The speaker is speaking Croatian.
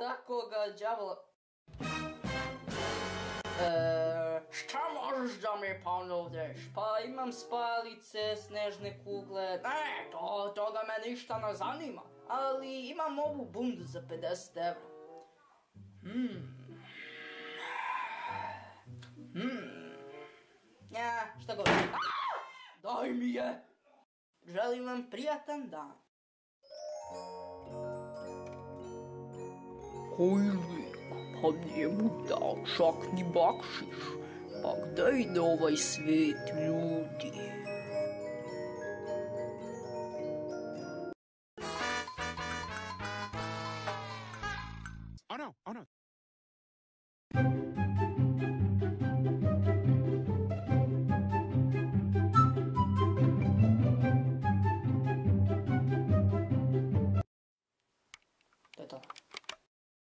takoga đavola... Šta možeš da mi ponudiš? Pa imam spalice, snežne kugle... toga me ništa ne zanima. Ali imam ovu bundu za 50 evra. Šta god. Daj mi je! Želim vam prijatan dan. Koji lik, pa nije mu dao čak ni bakšiš. Pa gde ide ovaj svet, ljudi? Oh no. To je to.